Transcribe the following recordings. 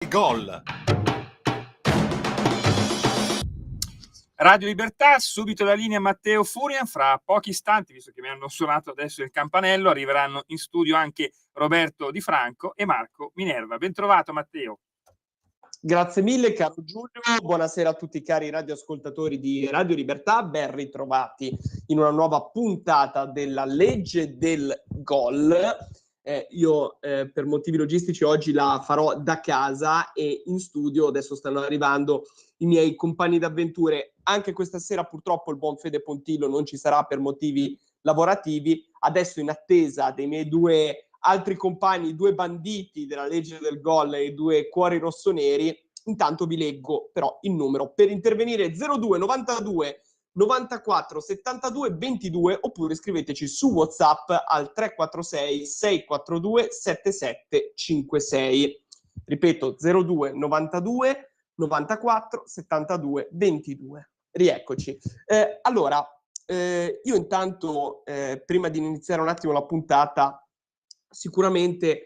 gol. Radio Libertà, subito la linea Matteo Furian. Fra pochi istanti, visto che mi hanno suonato adesso il campanello, arriveranno in studio anche Roberto Di Franco e Marco Minerva. Ben trovato Matteo. Grazie mille caro Giulio, buonasera a tutti i cari radioascoltatori di Radio Libertà, ben ritrovati in una nuova puntata della legge del gol. Io per motivi logistici oggi la farò da casa e in studio adesso stanno arrivando i miei compagni d'avventure. Anche questa sera purtroppo il buon Fede Pontillo non ci sarà per motivi lavorativi. Adesso in attesa dei miei due altri compagni, due banditi della legge del gol e due cuori rossoneri, intanto vi leggo però il numero per intervenire: 02 92 94 72 22, oppure scriveteci su WhatsApp al 346 642 7756. Ripeto, 02 92 94 72 22. Rieccoci. Allora, io intanto, prima di iniziare un attimo la puntata, sicuramente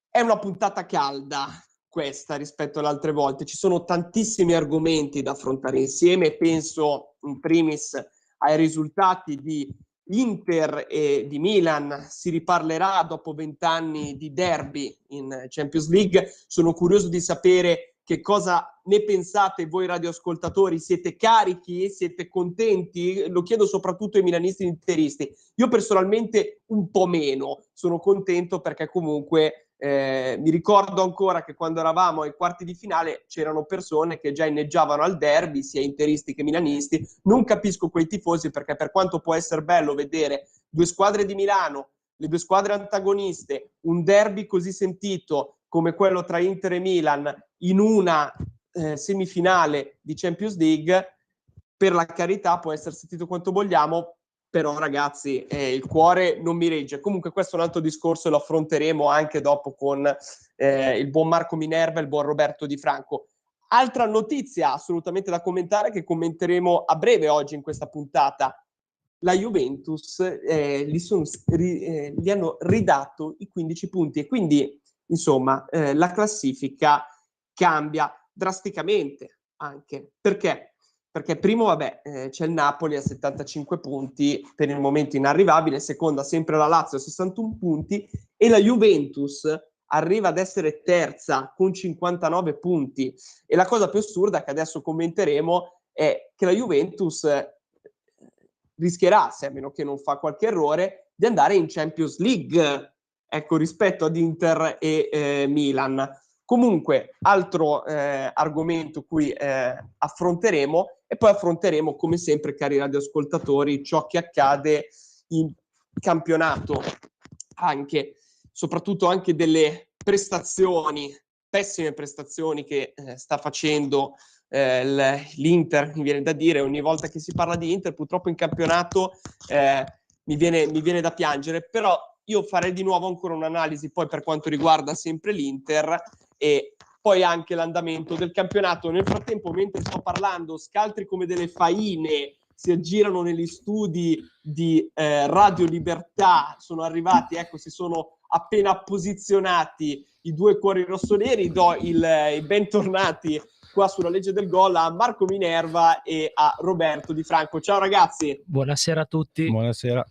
è una puntata calda questa rispetto alle altre volte. Ci sono tantissimi argomenti da affrontare insieme. Penso in primis ai risultati di Inter e di Milan. Si riparlerà dopo 20 anni di derby in Champions League. Sono curioso di sapere che cosa ne pensate voi radioascoltatori. Siete carichi? Siete contenti? Lo chiedo soprattutto ai milanisti e interisti. Io personalmente un po' meno. Sono contento perché comunque mi ricordo ancora che quando eravamo ai quarti di finale c'erano persone che già inneggiavano al derby, sia interisti che milanisti. Non capisco quei tifosi, perché per quanto può essere bello vedere due squadre di Milano, le due squadre antagoniste, un derby così sentito come quello tra Inter e Milan in una semifinale di Champions League, per la carità può essere sentito quanto vogliamo, però ragazzi il cuore non mi regge. Comunque questo è un altro discorso e lo affronteremo anche dopo con il buon Marco Minerva e il buon Roberto Di Franco. Altra notizia assolutamente da commentare, che commenteremo a breve oggi in questa puntata: la Juventus gli hanno ridato i 15 punti e quindi insomma la classifica cambia drasticamente. Anche perché primo c'è il Napoli a 75 punti, per il momento inarrivabile, seconda sempre la Lazio a 61 punti e la Juventus arriva ad essere terza con 59 punti. E la cosa più assurda che adesso commenteremo è che la Juventus rischierà, se a meno che non fa qualche errore, di andare in Champions League, ecco, rispetto ad Inter e Milan. Comunque, altro argomento cui affronteremo, e poi affronteremo, come sempre, cari radioascoltatori, ciò che accade in campionato, anche, soprattutto anche delle prestazioni, pessime prestazioni che sta facendo l'Inter. Mi viene da dire, ogni volta che si parla di Inter, purtroppo in campionato mi viene da piangere, però io farei di nuovo ancora un'analisi poi per quanto riguarda sempre l'Inter e poi anche l'andamento del campionato. Nel frattempo, mentre sto parlando, scaltri come delle faine si aggirano negli studi di Radio Libertà, sono arrivati, ecco, si sono appena posizionati i due cuori rossoneri. Do i bentornati qua sulla legge del gol a Marco Minerva e a Roberto Di Franco. Ciao ragazzi. Buonasera a tutti. Buonasera.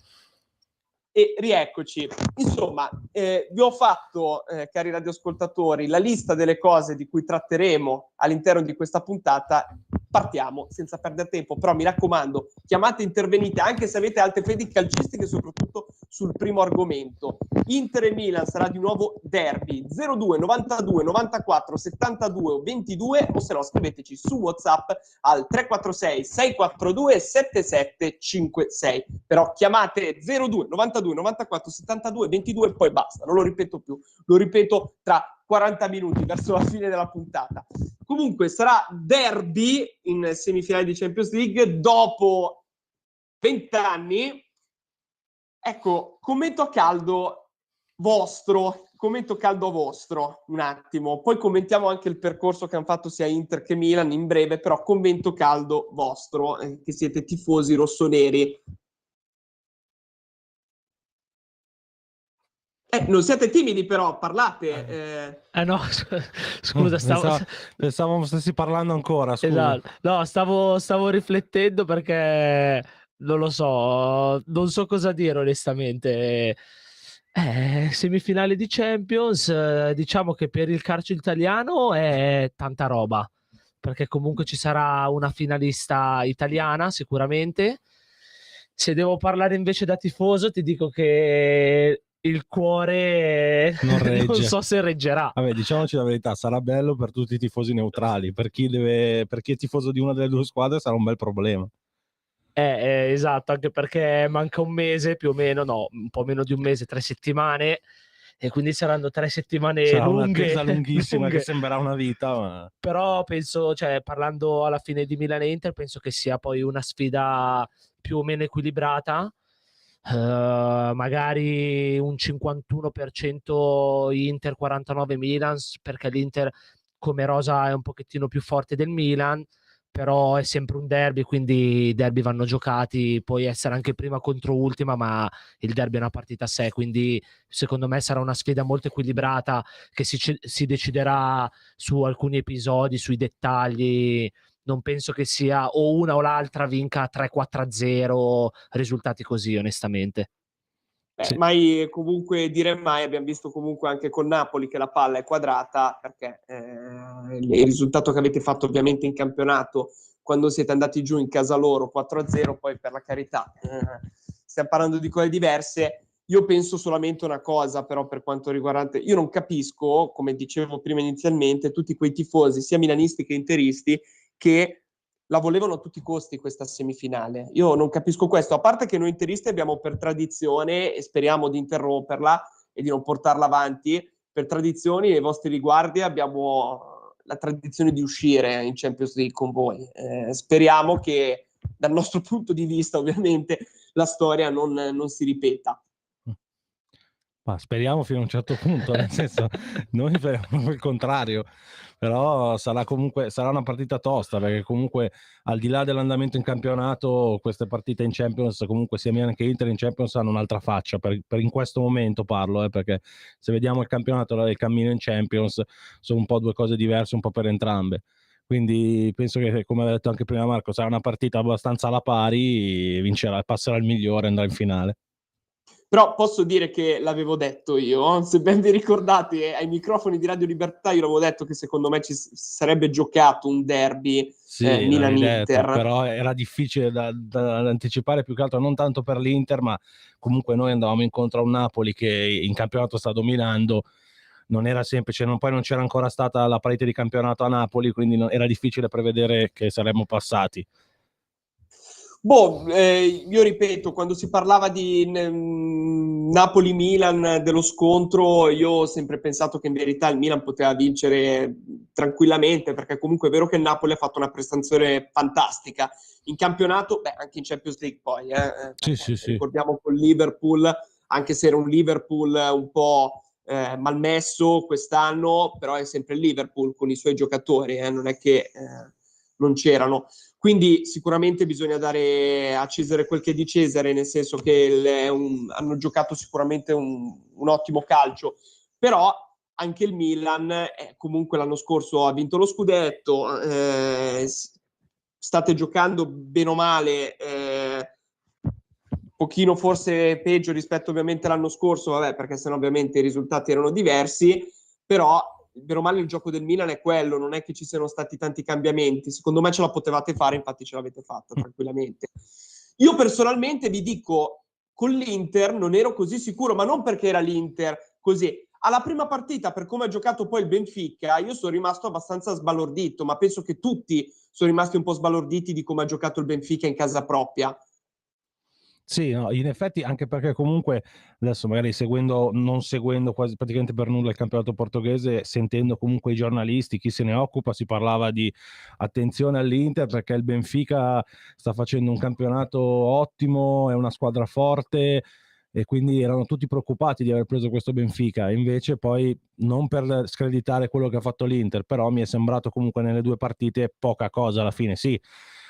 E rieccoci. Insomma, vi ho fatto, cari radioascoltatori, la lista delle cose di cui tratteremo all'interno di questa puntata. Partiamo senza perdere tempo, però mi raccomando, chiamate, intervenite, anche se avete alte fedi calcistiche, soprattutto sul primo argomento. Inter e Milan sarà di nuovo derby. 02 92 94 72 22, o se no scriveteci su WhatsApp al 346 642 7756. Però chiamate 02 92 94 72 22 e poi basta, non lo ripeto più, lo ripeto tra 40 minuti verso la fine della puntata. Comunque sarà derby in semifinale di Champions League dopo 20 anni. Ecco, commento caldo vostro un attimo, poi commentiamo anche il percorso che hanno fatto sia Inter che Milan in breve, però commento caldo vostro, che siete tifosi rossoneri. Non siete timidi però, parlate. No, scusa, pensavo stessi parlando ancora, scusa. Esatto. No, stavo riflettendo perché non lo so, non so cosa dire onestamente. Semifinale di Champions, diciamo che per il calcio italiano è tanta roba, perché comunque ci sarà una finalista italiana sicuramente. Se devo parlare invece da tifoso, ti dico che il cuore Non regge. non so se reggerà. Vabbè, diciamoci la verità, sarà bello per tutti i tifosi neutrali, per chi è tifoso di una delle due squadre sarà un bel problema. Esatto, anche perché manca un mese più o meno, no, un po' meno di un mese, 3 settimane, e quindi saranno 3 settimane Sarà lunghe, un'attesa lunghissima lunghe. che sembrerà una vita, ma... Però penso, cioè, parlando alla fine di Milan e Inter, penso che sia poi una sfida più o meno equilibrata. Magari un 51% Inter, 49 Milan, perché l'Inter come rosa è un pochettino più forte del Milan, però è sempre un derby, quindi i derby vanno giocati, puoi essere anche prima contro ultima, ma il derby è una partita a sé, quindi secondo me sarà una sfida molto equilibrata che si deciderà su alcuni episodi, sui dettagli. Non penso che sia o una o l'altra vinca 3-4-0, risultati così, onestamente. Sì. Mai comunque dire mai, abbiamo visto comunque anche con Napoli che la palla è quadrata, perché il risultato che avete fatto ovviamente in campionato, quando siete andati giù in casa loro 4-0, poi per la carità, stiamo parlando di cose diverse. Io penso solamente una cosa, però, per quanto riguarda... Io non capisco, come dicevo prima inizialmente, tutti quei tifosi, sia milanisti che interisti, che la volevano a tutti i costi questa semifinale. Io non capisco questo, a parte che noi interisti abbiamo per tradizione, e speriamo di interromperla e di non portarla avanti, per tradizioni nei vostri riguardi abbiamo la tradizione di uscire in Champions League con voi. Speriamo che dal nostro punto di vista ovviamente la storia non si ripeta. Ma speriamo fino a un certo punto, nel senso, noi speriamo il contrario, però sarà una partita tosta, perché comunque al di là dell'andamento in campionato, queste partite in Champions, comunque sia Milan che Inter in Champions hanno un'altra faccia, per in questo momento parlo, perché se vediamo il campionato e il cammino in Champions sono un po' due cose diverse, un po' per entrambe. Quindi penso che, come ha detto anche prima Marco, sarà una partita abbastanza alla pari, vincerà, passerà il migliore, andrà in finale. Però posso dire che l'avevo detto io, se ben vi ricordate, ai microfoni di Radio Libertà io l'avevo detto che secondo me ci sarebbe giocato un derby Milan-Inter. Detto, però era difficile da anticipare, più che altro non tanto per l'Inter, ma comunque noi andavamo incontro a un Napoli che in campionato sta dominando, non era semplice, poi non c'era ancora stata la parete di campionato a Napoli, quindi era difficile prevedere che saremmo passati. Io ripeto, quando si parlava di Napoli-Milan, dello scontro, io ho sempre pensato che in verità il Milan poteva vincere tranquillamente, perché comunque è vero che il Napoli ha fatto una prestazione fantastica in campionato, anche in Champions League poi, Sì. Ricordiamo con Liverpool, anche se era un Liverpool un po' malmesso quest'anno, però è sempre il Liverpool con i suoi giocatori, non è che non c'erano. Quindi sicuramente bisogna dare a Cesare quel che è di Cesare, nel senso che hanno giocato sicuramente un ottimo calcio, però anche il Milan comunque l'anno scorso ha vinto lo scudetto, state giocando bene o male, pochino forse peggio rispetto ovviamente all'anno scorso, perché sennò ovviamente i risultati erano diversi, però vero o male il gioco del Milan è quello, non è che ci siano stati tanti cambiamenti, secondo me ce la potevate fare, infatti ce l'avete fatta tranquillamente. Io personalmente vi dico, con l'Inter non ero così sicuro, ma non perché era l'Inter così. Alla prima partita, per come ha giocato poi il Benfica, io sono rimasto abbastanza sbalordito, ma penso che tutti sono rimasti un po' sbalorditi di come ha giocato il Benfica in casa propria. Sì, no, in effetti, anche perché comunque adesso magari non seguendo quasi praticamente per nulla il campionato portoghese, sentendo comunque i giornalisti, chi se ne occupa, si parlava di attenzione all'Inter perché il Benfica sta facendo un campionato ottimo, è una squadra forte e quindi erano tutti preoccupati di aver preso questo Benfica. Invece poi, non per screditare quello che ha fatto l'Inter, però mi è sembrato comunque nelle due partite poca cosa alla fine. Sì,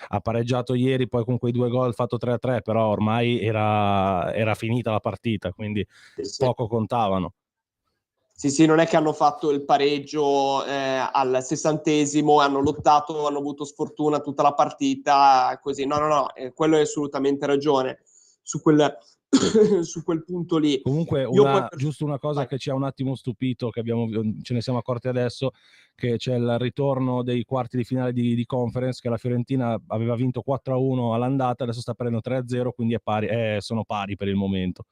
ha pareggiato ieri poi con quei 2 gol fatto 3-3, però ormai era finita la partita, quindi poco contavano. Sì, non è che hanno fatto il pareggio al 60esimo, hanno lottato, hanno avuto sfortuna tutta la partita, così. No, quello hai assolutamente ragione su quel, su quel punto lì. Comunque, giusto una cosa che ci ha un attimo stupito, che ce ne siamo accorti adesso, che c'è il ritorno dei quarti di finale di Conference, che la Fiorentina aveva vinto 4-1 all'andata, adesso sta prendendo 3-0, quindi sono pari per il momento.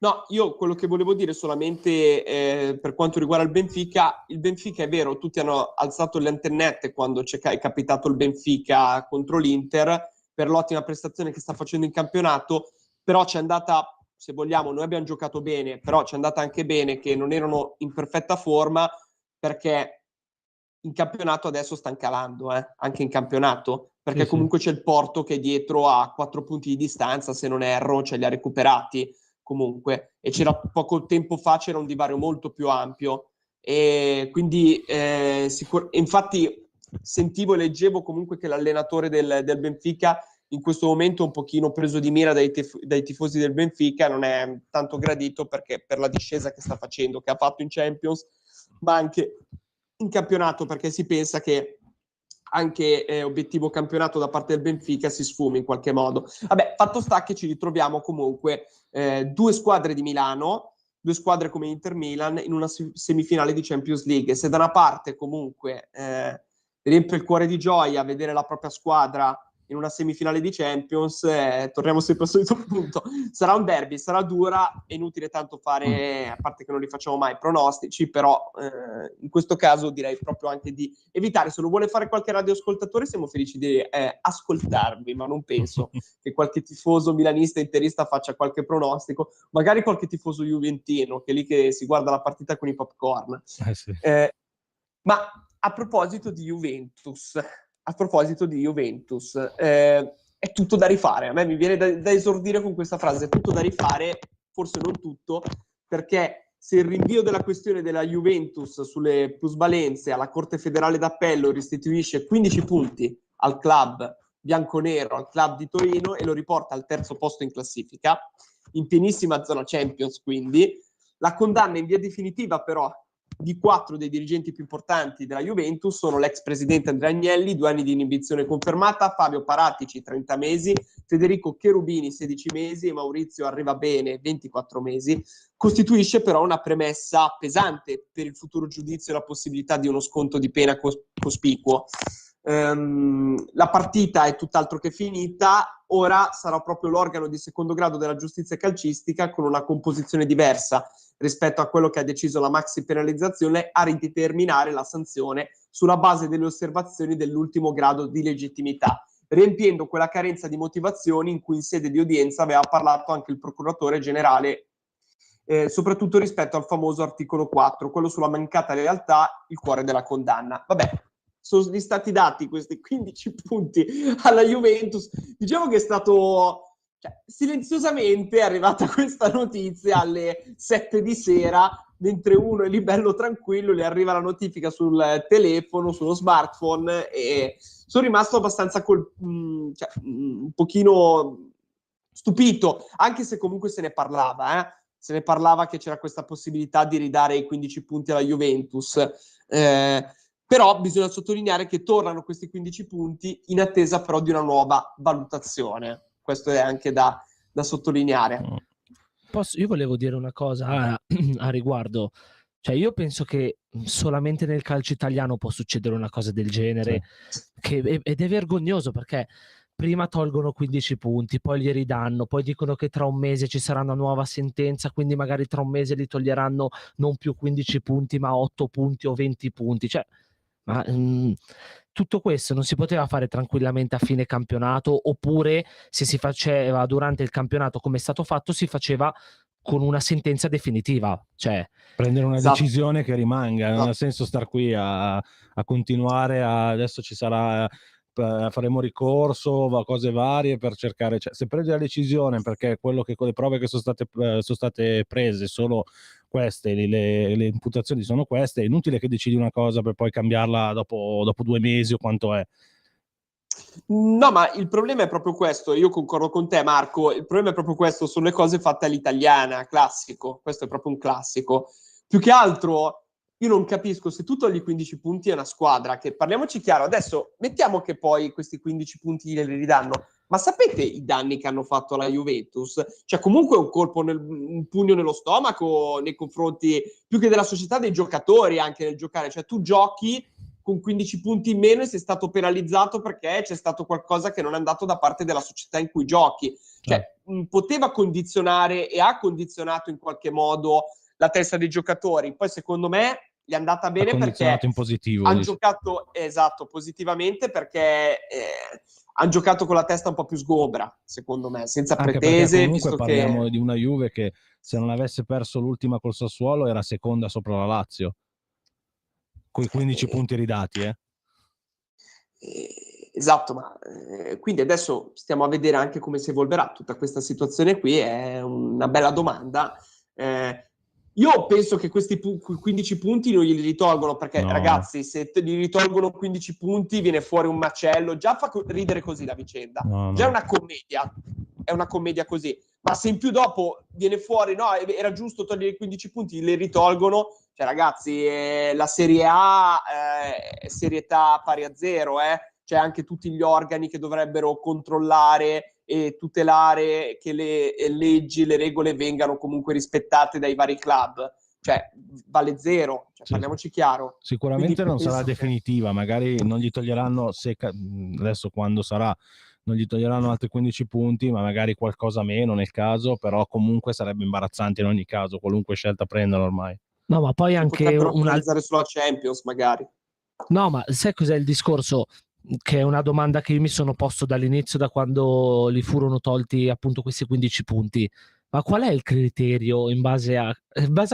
No, io quello che volevo dire solamente per quanto riguarda il Benfica è vero, tutti hanno alzato le antennette quando è capitato il Benfica contro l'Inter per l'ottima prestazione che sta facendo in campionato, però c'è andata, se vogliamo, noi abbiamo giocato bene, però c'è andata anche bene che non erano in perfetta forma, perché in campionato adesso stanno calando, anche in campionato, perché comunque c'è il Porto che è dietro a 4 punti di distanza, se non erro, ce li ha recuperati comunque, e c'era poco tempo fa c'era un divario molto più ampio, e quindi infatti sentivo e leggevo comunque che l'allenatore del Benfica in questo momento è un pochino preso di mira dai tifosi del Benfica, non è tanto gradito perché per la discesa che sta facendo, che ha fatto in Champions, ma anche in campionato, perché si pensa che anche obiettivo campionato da parte del Benfica si sfumi in qualche modo. Vabbè, fatto sta che ci ritroviamo comunque 2 squadre di Milano, 2 squadre come Inter Milan in una semifinale di Champions League. Se da una parte comunque riempie il cuore di gioia vedere la propria squadra in una semifinale di Champions, torniamo sempre al solito punto, sarà un derby, sarà dura, è inutile tanto fare, a parte che non li facciamo mai, pronostici, però in questo caso direi proprio anche di evitare. Se lo vuole fare qualche radioascoltatore siamo felici di ascoltarvi, ma non penso che qualche tifoso milanista interista faccia qualche pronostico, magari qualche tifoso juventino, che è lì che si guarda la partita con i popcorn. Sì. Ma a proposito di Juventus, è tutto da rifare. A me mi viene da esordire con questa frase, è tutto da rifare, forse non tutto, perché se il rinvio della questione della Juventus sulle plusvalenze alla Corte Federale d'Appello restituisce 15 punti al club bianconero, al club di Torino, e lo riporta al 3° posto in classifica, in pienissima zona Champions, quindi la condanna in via definitiva però di 4 dei dirigenti più importanti della Juventus sono l'ex presidente Andrea Agnelli, 2 anni di inibizione confermata, Fabio Paratici 30 mesi, Federico Cherubini 16 mesi e Maurizio Arrivabene 24 mesi. Costituisce però una premessa pesante per il futuro giudizio e la possibilità di uno sconto di pena cospicuo. La partita è tutt'altro che finita, ora sarà proprio l'organo di secondo grado della giustizia calcistica, con una composizione diversa rispetto a quello che ha deciso la maxi penalizzazione, a rideterminare la sanzione sulla base delle osservazioni dell'ultimo grado di legittimità, riempiendo quella carenza di motivazioni in cui in sede di udienza aveva parlato anche il procuratore generale, soprattutto rispetto al famoso articolo 4, quello sulla mancata lealtà, il cuore della condanna. Vabbè, sono stati dati questi 15 punti alla Juventus. Diciamo che è stato... silenziosamente è arrivata questa notizia alle 7 di sera, mentre uno è lì bello tranquillo, le arriva la notifica sul telefono, sullo smartphone, e sono rimasto abbastanza un pochino stupito, anche se comunque se ne parlava che c'era questa possibilità di ridare i 15 punti alla Juventus, però bisogna sottolineare che tornano questi 15 punti in attesa però di una nuova valutazione. Questo è anche da sottolineare. Io volevo dire una cosa a riguardo. Cioè, io penso che solamente nel calcio italiano può succedere una cosa del genere, ed è vergognoso, perché prima tolgono 15 punti, poi li ridanno, poi dicono che tra un mese ci sarà una nuova sentenza, quindi magari tra un mese li toglieranno non più 15 punti, ma 8 punti o 20 punti. Cioè, ma tutto questo non si poteva fare tranquillamente a fine campionato, oppure se si faceva durante il campionato come è stato fatto, si faceva con una sentenza definitiva, cioè prendere una decisione che rimanga, non ha senso star qui a continuare adesso ci sarà, faremo ricorso, cose varie per cercare, cioè, se prendi la decisione perché quello che con le prove che sono state prese solo queste, le imputazioni sono queste, è inutile che decidi una cosa per poi cambiarla dopo 2 mesi o quanto è. No, ma il problema è proprio questo, io concordo con te Marco, il problema è proprio questo, sono le cose fatte all'italiana, classico, questo è proprio un classico. più che altro io non capisco, se tu togli 15 punti è una squadra che, parliamoci chiaro, adesso mettiamo che poi questi 15 punti glieli ridanno, ma sapete i danni che hanno fatto alla Juventus? Cioè comunque un colpo, un pugno nello stomaco nei confronti, più che della società, dei giocatori anche nel giocare. Cioè tu giochi con 15 punti in meno e sei stato penalizzato perché c'è stato qualcosa che non è andato da parte della società in cui giochi. Cioè poteva condizionare e ha condizionato in qualche modo la testa dei giocatori. Poi secondo me gli è andata bene perché in positivo, hanno giocato positivamente, perché hanno giocato con la testa un po' più sgombra, secondo me, senza anche pretese. Comunque visto parliamo che di una Juve che, se non avesse perso l'ultima col Sassuolo, era seconda sopra la Lazio, con i 15 punti ridati. Esatto, ma quindi adesso stiamo a vedere anche come si evolverà tutta questa situazione qui. È una bella domanda. Io penso che questi 15 punti non glieli ritolgono, perché ragazzi, se gli ritolgono 15 punti viene fuori un macello. Già fa ridere così la vicenda. Già è una commedia. È una commedia così. Ma se in più dopo viene fuori, no, era giusto togliere i 15 punti, li ritolgono. Cioè ragazzi, la Serie A è serietà pari a zero, C'è anche tutti gli organi che dovrebbero controllare e tutelare che le leggi, le regole vengano comunque rispettate dai vari club. Cioè vale zero, parliamoci chiaro. Sicuramente Quindi non sarà definitiva, magari non gli toglieranno, adesso quando sarà, non gli toglieranno altri 15 punti, ma magari qualcosa meno nel caso, però comunque sarebbe imbarazzante in ogni caso, qualunque scelta prendano ormai. No, ma poi anche potrebbero penalizzare sulla Champions magari. No, ma sai cos'è il discorso? Che è una domanda che io mi sono posto dall'inizio, da quando gli furono tolti appunto questi 15 punti. Ma qual è il criterio in base a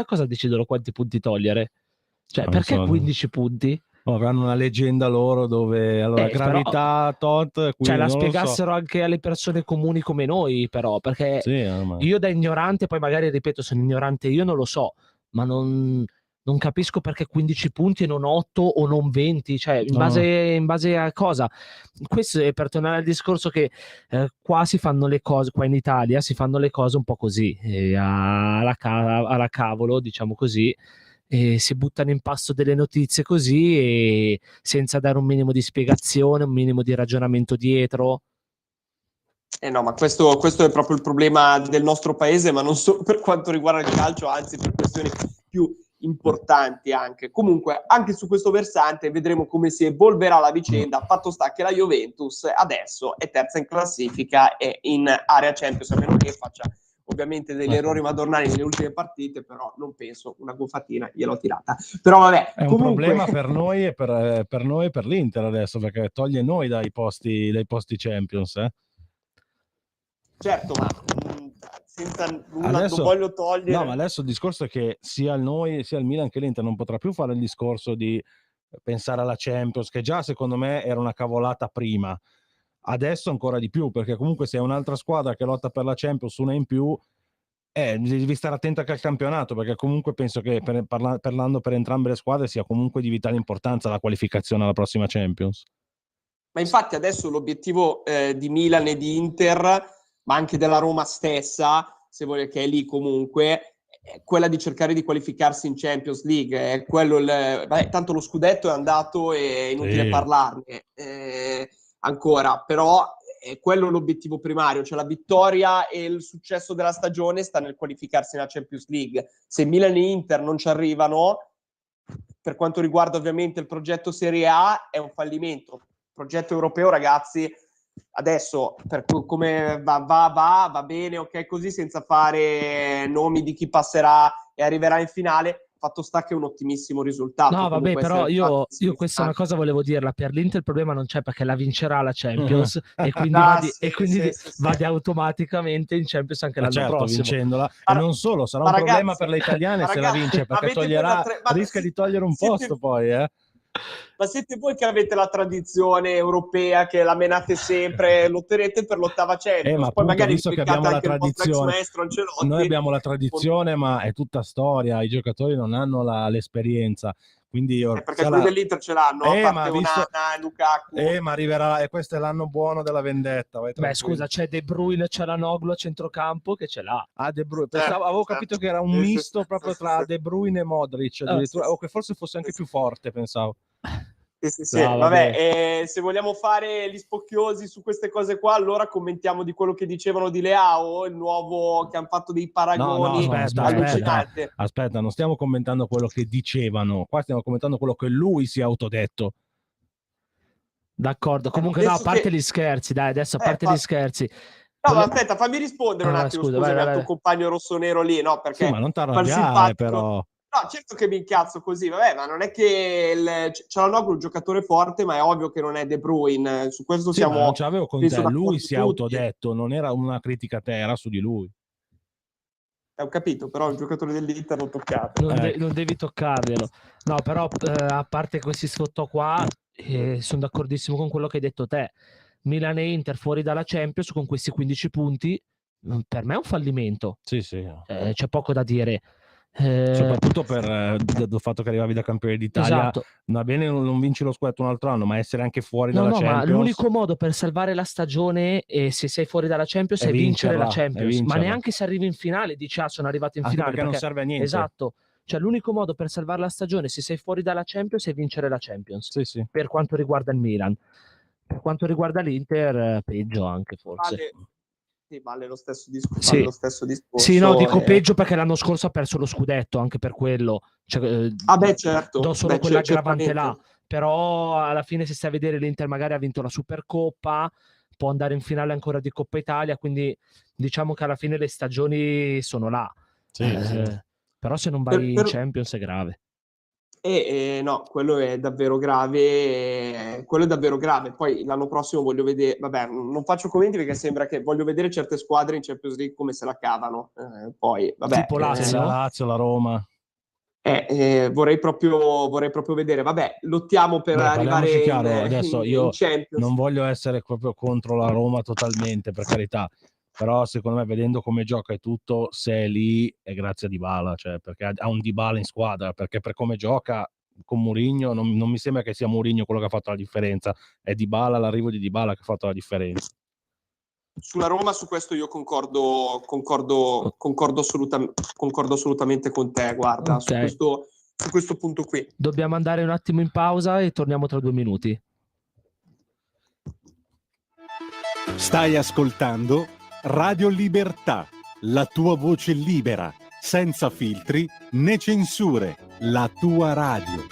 cosa decidono quanti punti togliere? Cioè, perché 15 punti? Avranno una leggenda loro dove gravità tot, cioè la spiegassero anche alle persone comuni come noi, però, perché io da ignorante, poi magari ripeto, sono ignorante, io non lo so, ma non capisco perché 15 punti e non 8 o non 20, cioè in base a cosa? Questo è per tornare al discorso che qua si fanno le cose, qua in Italia si fanno le cose un po' così, alla cavolo, diciamo così, e si buttano in pasto delle notizie così, e senza dare un minimo di spiegazione, un minimo di ragionamento dietro. No, ma questo è proprio il problema del nostro paese, ma non solo per quanto riguarda il calcio, anzi per questioni più importanti anche. Comunque, anche su questo versante vedremo come si evolverà la vicenda. Fatto sta che la Juventus adesso è terza in classifica e in area Champions, a meno che faccia ovviamente degli errori madornali nelle ultime partite, però non penso, una goffatina gliel'ho tirata. Però vabbè, è un problema per noi e per noi e per l'Inter adesso, perché toglie noi dai posti Champions, Certo, ma senza nulla adesso, non voglio togliere. No, ma adesso il discorso è che sia il Milan che l'Inter non potrà più fare il discorso di pensare alla Champions, che già secondo me era una cavolata prima. Adesso ancora di più, perché comunque se è un'altra squadra che lotta per la Champions, una in più, devi stare attento anche al campionato, perché comunque penso che parlando per entrambe le squadre sia comunque di vitale importanza la qualificazione alla prossima Champions. Ma infatti adesso l'obiettivo di Milan e di Inter, ma anche della Roma stessa, se vuole, che è lì comunque, è quella di cercare di qualificarsi in Champions League. È quello tanto lo scudetto è andato e è inutile parlarne ancora, però è quello l'obiettivo primario, cioè la vittoria e il successo della stagione sta nel qualificarsi nella Champions League. Se Milan e Inter non ci arrivano, per quanto riguarda ovviamente il progetto Serie A, è un fallimento. Il progetto europeo, ragazzi, adesso per come va bene, ok, così, senza fare nomi di chi passerà e arriverà in finale. Fatto sta che è un ottimissimo risultato. No, vabbè, però io questa è una cosa volevo dirla. Per l'Inter il problema non c'è, perché la vincerà la Champions e quindi vada automaticamente in Champions anche l'anno prossimo. Vincendola. E non solo, sarà un problema per le italiane se la vince, perché rischia di togliere un posto poi, Ma siete voi che avete la tradizione europea, che la menate sempre, lotterete per l'ottava Champions, ma poi magari visto che abbiamo la tradizione, noi abbiamo la tradizione, ma è tutta storia, i giocatori non hanno l'esperienza, quindi perché quelli dell'Inter ce l'hanno, a parte Onana e Lukaku. Ma arriverà, e questo è l'anno buono della vendetta. Beh, scusa, c'è De Bruyne, c'è Lanoglu a centrocampo che ce l'ha. De Bruyne. Avevo capito che era un misto proprio tra De Bruyne e Modric, addirittura, o che forse fosse anche più forte, pensavo. Sì. No, vabbè, se vogliamo fare gli spocchiosi su queste cose qua, allora commentiamo di quello che dicevano di Leao, il nuovo, che hanno fatto dei paragoni allucinanti. Aspetta, non stiamo commentando quello che dicevano, qua stiamo commentando quello che lui si è autodetto. D'accordo, comunque no, a parte gli scherzi, dai, adesso a parte gli scherzi. No, ma aspetta, fammi rispondere un attimo, scusami, al tuo compagno rossonero lì, no? Perché sì, ma non t'arrabbiare, però. No, certo che mi incazzo così, vabbè, ma non è che Çalhanoğlu è un giocatore forte, ma è ovvio che non è De Bruyne, su questo sì, siamo... ma non ce l'avevo con te, lui si è autodetto, non era una critica a te, era su di lui. Ho capito, però il giocatore dell'Inter l'ho toccato. Non devi toccarglielo. No, però a parte questi sfottò qua, sono d'accordissimo con quello che hai detto te. Milan e Inter fuori dalla Champions con questi 15 punti, per me è un fallimento. Sì. C'è poco da dire. Soprattutto per il fatto che arrivavi da campione d'Italia, esatto. Va bene non vinci lo scudetto un altro anno, ma essere anche fuori dalla Ma Champions. l'unico modo per salvare la stagione, se sei fuori dalla Champions, è vincere la Champions. Ma neanche se arrivi in finale dici sono arrivato in finale, perché non serve a niente. Esatto, cioè l'unico modo per salvare la stagione se sei fuori dalla Champions è vincere la Champions. Sì. Per quanto riguarda il Milan. Per quanto riguarda l'Inter, peggio anche forse. Vale lo stesso discorso. Sì, no, dico peggio perché l'anno scorso ha perso lo scudetto, anche per quello. Cioè, certo. Do solo quell'aggravante là. Però alla fine, se stai a vedere, l'Inter magari ha vinto la Supercoppa, può andare in finale ancora di Coppa Italia, quindi diciamo che alla fine le stagioni sono là. Sì. Però se non vai in Champions è grave. No, quello è davvero grave. Poi l'anno prossimo voglio vedere, vabbè, non faccio commenti perché sembra che voglio vedere certe squadre in Champions League come se la cavano. Poi, vabbè, tipo Lazio, la Lazio, la Roma. Vorrei proprio vedere. Vabbè, lottiamo per arrivare chiaro. Adesso io in Champions. Non voglio essere proprio contro la Roma totalmente, per carità. Però secondo me, vedendo come gioca e tutto, se è lì è grazie a Dybala, cioè perché ha un Dybala in squadra, perché per come gioca con Mourinho non mi sembra che sia Mourinho quello che ha fatto la differenza, è Dybala, l'arrivo di Dybala che ha fatto la differenza. Sulla Roma, su questo io concordo assolutamente con te, guarda, Okay. su questo punto qui. Dobbiamo andare un attimo in pausa e torniamo tra 2 minuti. Stai ascoltando Radio Libertà, la tua voce libera, senza filtri né censure, la tua radio.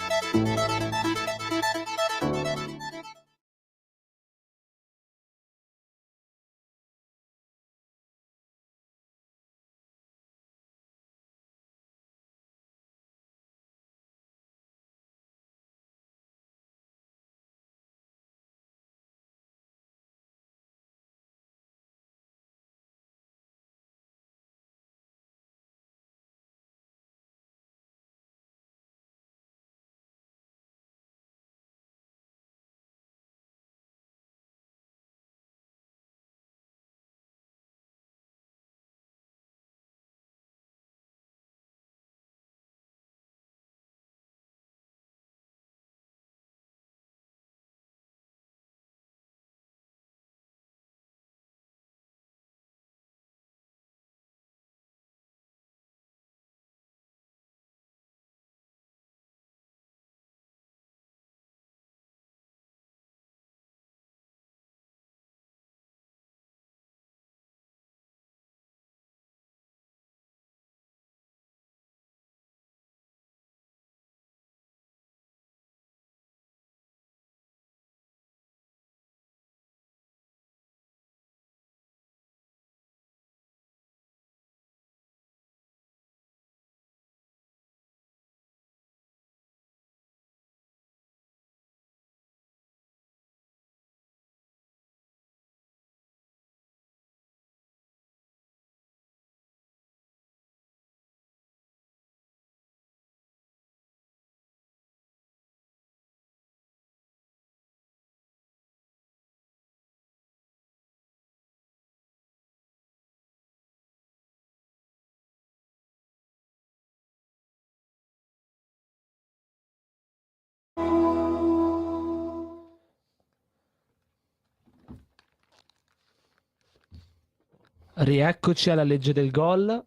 Rieccoci alla legge del gol.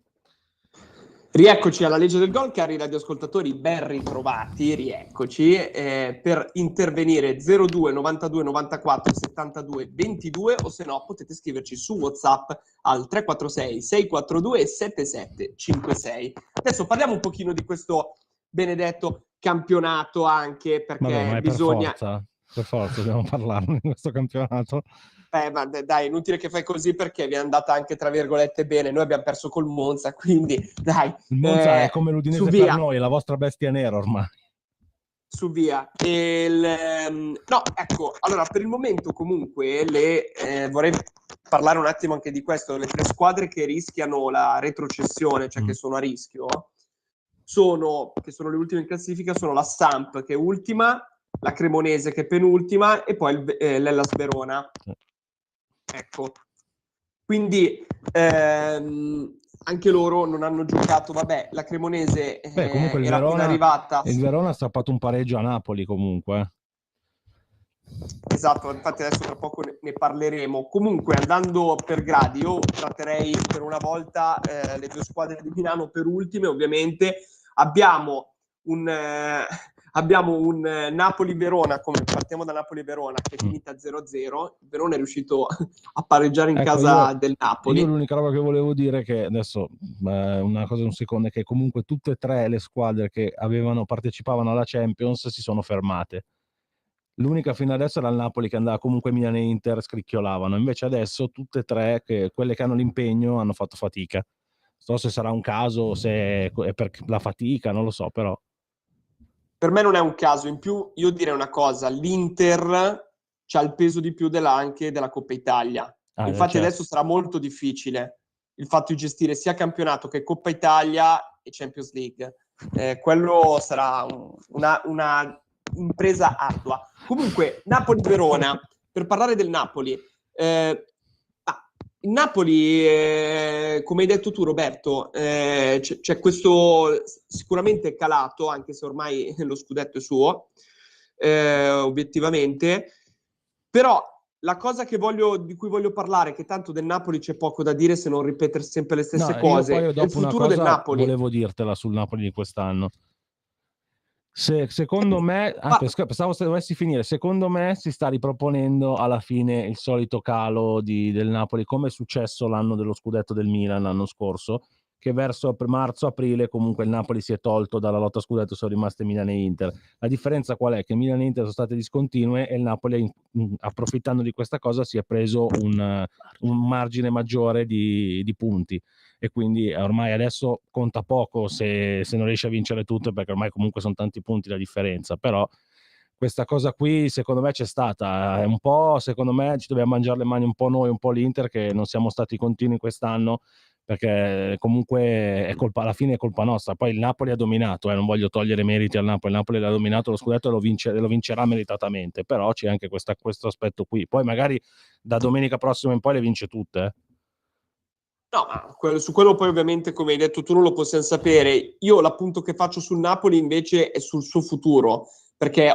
Rieccoci alla legge del gol, cari radioascoltatori, ben ritrovati, rieccoci, per intervenire 02 92 94 72 22 o se no potete scriverci su WhatsApp al 346 642 7756. Adesso parliamo un pochino di questo benedetto campionato anche perché Vabbè, ma è bisogna... per forza dobbiamo parlarne di questo campionato. Ma dai, inutile che fai così perché vi è andata anche tra virgolette bene. Noi abbiamo perso col Monza, quindi dai. Il Monza è come l'Udinese su per via. noi, è la vostra bestia nera ormai. Su via. No, ecco, allora per il momento comunque vorrei parlare un attimo anche di questo. Le tre squadre che rischiano la retrocessione, cioè che sono a rischio, che sono le ultime in classifica, sono la Samp che è ultima, la Cremonese che è penultima e poi l'Hellas Verona. Ecco, quindi anche loro non hanno giocato, vabbè, la Cremonese comunque era appena arrivata. Il Verona ha strappato un pareggio a Napoli comunque. Esatto, infatti adesso tra poco ne parleremo. Comunque andando per gradi, io tratterei per una volta le due squadre di Milano per ultime, ovviamente. Abbiamo un Napoli-Verona, partiamo da Napoli-Verona, che è finita 0-0. Il Verona è riuscito a pareggiare in casa del Napoli. Io l'unica roba che volevo dire è che adesso, una cosa un secondo, è che comunque tutte e tre le squadre che partecipavano alla Champions si sono fermate. L'unica fino adesso era il Napoli che andava comunque, Milan e Inter scricchiolavano, invece adesso tutte e tre, quelle che hanno l'impegno, hanno fatto fatica. Non so se sarà un caso, se è per la fatica, non lo so, però... Per me non è un caso. In più io direi una cosa, l'Inter c'ha il peso di più anche della Coppa Italia. Infatti certo. Adesso sarà molto difficile il fatto di gestire sia campionato che Coppa Italia e Champions League. Quello sarà una impresa ardua. Comunque, Napoli-Verona, per parlare del Napoli, il Napoli, come hai detto tu Roberto, c'è questo sicuramente calato, anche se ormai lo scudetto è suo, obiettivamente, però la cosa di cui voglio parlare, che tanto del Napoli c'è poco da dire se non ripetere sempre le stesse cose, io poi è il dopo una futuro del cosa Napoli. volevo dirtela sul Napoli di quest'anno. Secondo me, pensavo se dovessi finire, secondo me si sta riproponendo alla fine il solito calo del Napoli, come è successo l'anno dello scudetto del Milan l'anno scorso, che verso marzo-aprile comunque il Napoli si è tolto dalla lotta a scudetto, sono rimaste Milan e Inter. La differenza qual è? Che Milan e Inter sono state discontinue e il Napoli, approfittando di questa cosa, si è preso un margine maggiore di punti, e quindi ormai adesso conta poco se non riesce a vincere tutte, perché ormai comunque sono tanti punti la differenza. Però questa cosa qui secondo me c'è stata, è un po', secondo me ci dobbiamo mangiare le mani un po' noi, un po' l'Inter, che non siamo stati continui quest'anno, perché comunque alla fine è colpa nostra. Poi il Napoli ha dominato, non voglio togliere meriti al Napoli, il Napoli l'ha dominato lo scudetto e lo vincerà meritatamente, però c'è anche questo aspetto qui. Poi magari da domenica prossima in poi le vince tutte. No, ma su quello poi ovviamente, come hai detto tu, non lo possiamo sapere. Io l'appunto che faccio sul Napoli invece è sul suo futuro, perché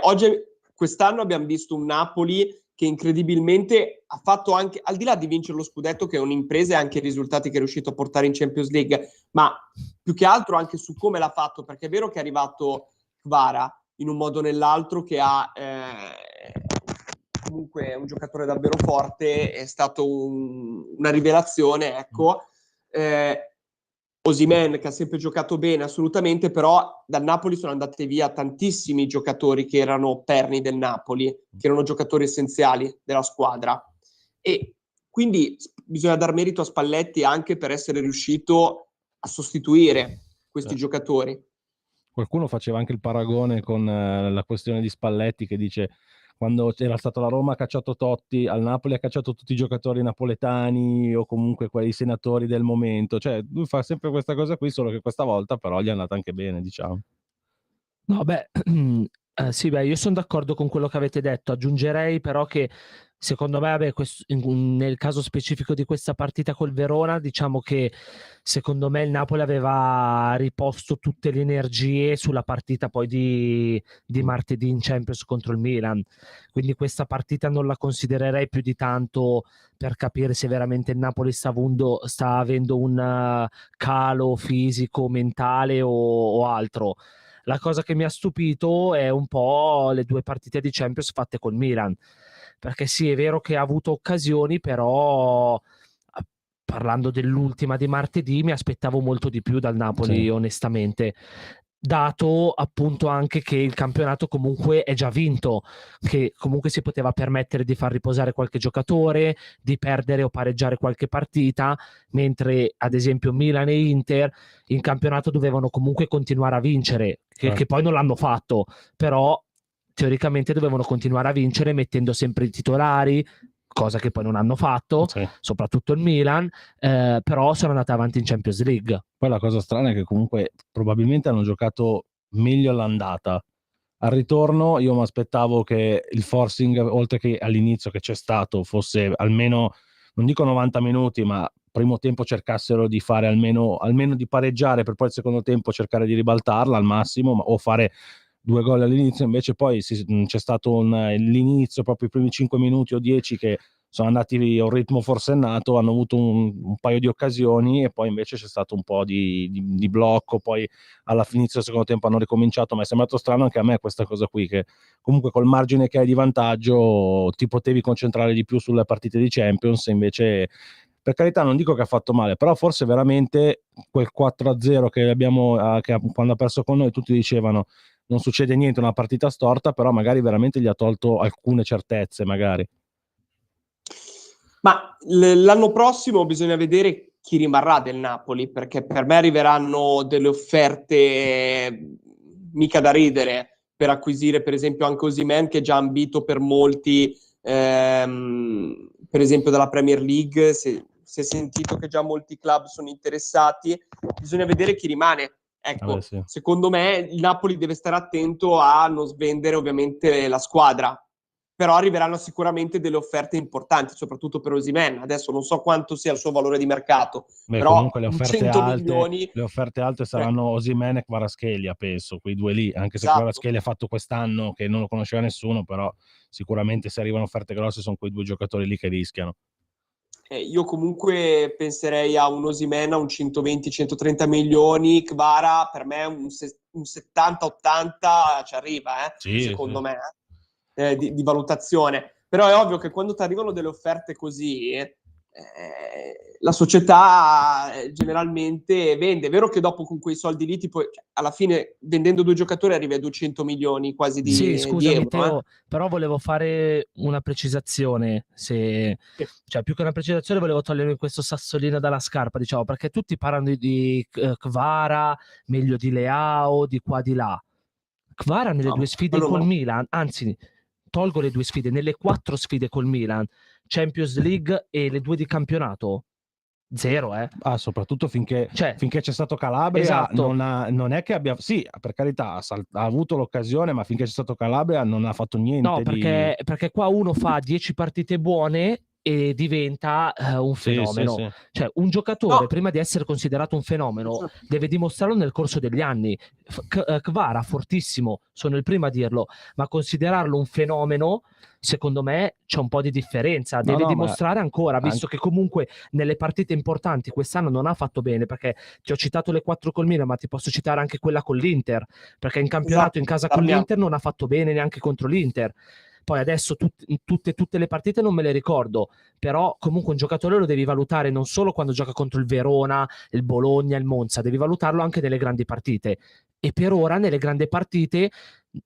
quest'anno abbiamo visto un Napoli che incredibilmente ha fatto anche, al di là di vincere lo scudetto, che è un'impresa, e anche i risultati che è riuscito a portare in Champions League, ma più che altro anche su come l'ha fatto, perché è vero che è arrivato Kvara in un modo o nell'altro, che ha comunque un giocatore davvero forte, è stato una rivelazione, ecco. Osimhen, che ha sempre giocato bene assolutamente, però dal Napoli sono andati via tantissimi giocatori che erano perni del Napoli, che erano giocatori essenziali della squadra, e quindi bisogna dar merito a Spalletti anche per essere riuscito a sostituire questi giocatori. Qualcuno faceva anche il paragone con la questione di Spalletti, che dice: quando era stata la Roma ha cacciato Totti, al Napoli ha cacciato tutti i giocatori napoletani o comunque quei senatori del momento. Cioè lui fa sempre questa cosa qui, solo che questa volta però gli è andata anche bene, diciamo. No, beh, Sì, beh, io sono d'accordo con quello che avete detto. Aggiungerei però che secondo me, vabbè, nel caso specifico di questa partita col Verona, diciamo che secondo me il Napoli aveva riposto tutte le energie sulla partita poi di martedì in Champions contro il Milan. Quindi questa partita non la considererei più di tanto per capire se veramente il Napoli sta avendo un calo fisico, mentale o altro. La cosa che mi ha stupito è un po' le 2 partite di Champions fatte col Milan, perché sì, è vero che ha avuto occasioni, però parlando dell'ultima di martedì mi aspettavo molto di più dal Napoli, Sì. onestamente. Dato appunto anche che il campionato comunque è già vinto, che comunque si poteva permettere di far riposare qualche giocatore, di perdere o pareggiare qualche partita, mentre ad esempio Milan e Inter in campionato dovevano comunque continuare a vincere, che poi non l'hanno fatto, però teoricamente dovevano continuare a vincere mettendo sempre i titolari, cosa che poi non hanno fatto, Sì. soprattutto il Milan, però sono andati avanti in Champions League. Poi la cosa strana è che comunque probabilmente hanno giocato meglio all'andata. Al ritorno io mi aspettavo che il forcing, oltre che all'inizio che c'è stato, fosse almeno, non dico 90 minuti, ma primo tempo cercassero di fare almeno di pareggiare per poi il secondo tempo cercare di ribaltarla al massimo, o fare 2 gol all'inizio. Invece poi c'è stato l'inizio, proprio i primi 5 minuti o 10 che sono andati a un ritmo forsennato, hanno avuto un paio di occasioni e poi invece c'è stato un po' di blocco, poi alla inizio del secondo tempo hanno ricominciato, ma è sembrato strano anche a me questa cosa qui, che comunque col margine che hai di vantaggio ti potevi concentrare di più sulle partite di Champions, invece per carità non dico che ha fatto male, però forse veramente quel 4-0 che abbiamo, che quando ha perso con noi tutti dicevano non succede niente, una partita storta, però magari veramente gli ha tolto alcune certezze magari. Ma l'anno prossimo bisogna vedere chi rimarrà del Napoli, perché per me arriveranno delle offerte mica da ridere per acquisire per esempio anche Osimhen, che è già ambito per molti, per esempio dalla Premier League, si è sentito che già molti club sono interessati, bisogna vedere chi rimane. Ecco, Sì. secondo me il Napoli deve stare attento a non svendere ovviamente la squadra, però arriveranno sicuramente delle offerte importanti, soprattutto per Osimhen. Adesso non so quanto sia il suo valore di mercato, però Comunque le offerte 100 alte, milioni... le offerte alte saranno Osimhen e Kvaratskhelia, penso, quei due lì, anche se Esatto. Kvaratskhelia ha fatto quest'anno che non lo conosceva nessuno, però sicuramente se arrivano offerte grosse sono quei 2 giocatori lì che rischiano. Io comunque penserei a un Osimhen a un 120-130 milioni, Kvara per me un 70-80 ci arriva, secondo me, di valutazione. Però è ovvio che quando ti arrivano delle offerte così, la società generalmente vende. È vero che dopo con quei soldi lì, tipo, alla fine vendendo 2 giocatori arrivi a 200 milioni quasi Sì, di scusami euro. Teo, però volevo fare una precisazione, cioè più che una precisazione volevo togliere questo sassolino dalla scarpa, diciamo, perché tutti parlano di Kvara, meglio di Leao, di qua di là. Kvara nelle 2 sfide Quello col no. Milan, anzi, tolgo le 2 sfide, nelle 4 sfide col Milan, Champions League e le 2 di campionato, 0, Soprattutto finché Cioè, c'è stato Calabria, esatto. non è che abbia, sì, per carità, ha avuto l'occasione, ma finché c'è stato Calabria non ha fatto niente No, perché qua uno fa 10 partite buone e diventa un fenomeno. Sì. Cioè, un giocatore, No. prima di essere considerato un fenomeno, deve dimostrarlo nel corso degli anni. Kvara, fortissimo, sono il primo a dirlo, ma considerarlo un fenomeno, secondo me, c'è un po' di differenza. Deve dimostrare ancora, visto che comunque nelle partite importanti quest'anno non ha fatto bene, perché ti ho citato le 4 col Milan, ma ti posso citare anche quella con l'Inter, perché in campionato in casa con l'Inter non ha fatto bene neanche contro l'Inter. Poi adesso tutte le partite non me le ricordo, però comunque un giocatore lo devi valutare non solo quando gioca contro il Verona, il Bologna, il Monza, devi valutarlo anche nelle grandi partite. E per ora nelle grandi partite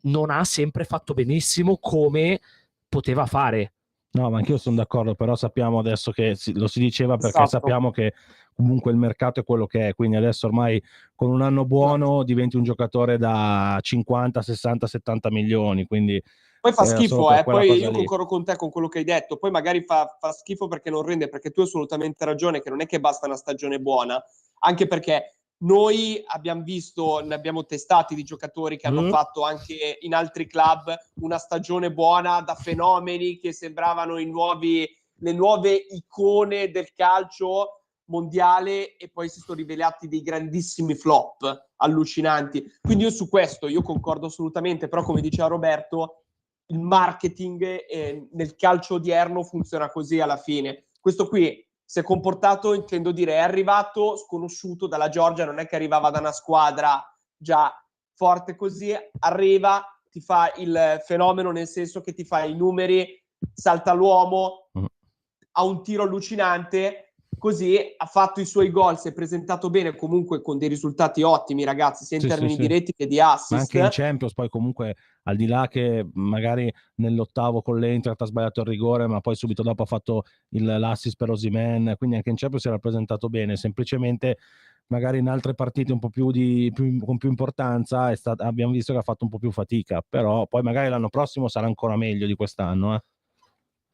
non ha sempre fatto benissimo come poteva fare. No, ma anch'io sono d'accordo, però sappiamo adesso che lo si diceva perché Esatto. sappiamo che comunque il mercato è quello che è, quindi adesso ormai con un anno buono diventi un giocatore da 50, 60, 70 milioni, quindi poi fa solo schifo, per quella poi cosa io lì. concordo con te con quello che hai detto, poi magari fa schifo perché non rende, perché tu hai assolutamente ragione che non è che basta una stagione buona, anche perché Noi abbiamo visto, ne abbiamo testati di giocatori che hanno fatto anche in altri club una stagione buona, da fenomeni che sembravano le nuove icone del calcio mondiale, e poi si sono rivelati dei grandissimi flop allucinanti. Quindi io su questo concordo assolutamente, però come diceva Roberto, il marketing nel calcio odierno funziona così alla fine. Questo qui si è comportato, intendo dire, è arrivato sconosciuto dalla Georgia, non è che arrivava da una squadra già forte così, arriva, ti fa il fenomeno, nel senso che ti fa i numeri, salta l'uomo, ha un tiro allucinante, così ha fatto i suoi gol, si è presentato bene, comunque con dei risultati ottimi, ragazzi, sia in termini di reti che di assist. Ma anche in Champions, poi comunque, al di là che magari nell'8avo con l'Eintracht ha sbagliato il rigore, ma poi subito dopo ha fatto l'assist per Osimhen, quindi anche in Champions si era presentato bene, semplicemente magari in altre partite un po' con più importanza abbiamo visto che ha fatto un po' più fatica, però poi magari l'anno prossimo sarà ancora meglio di quest'anno,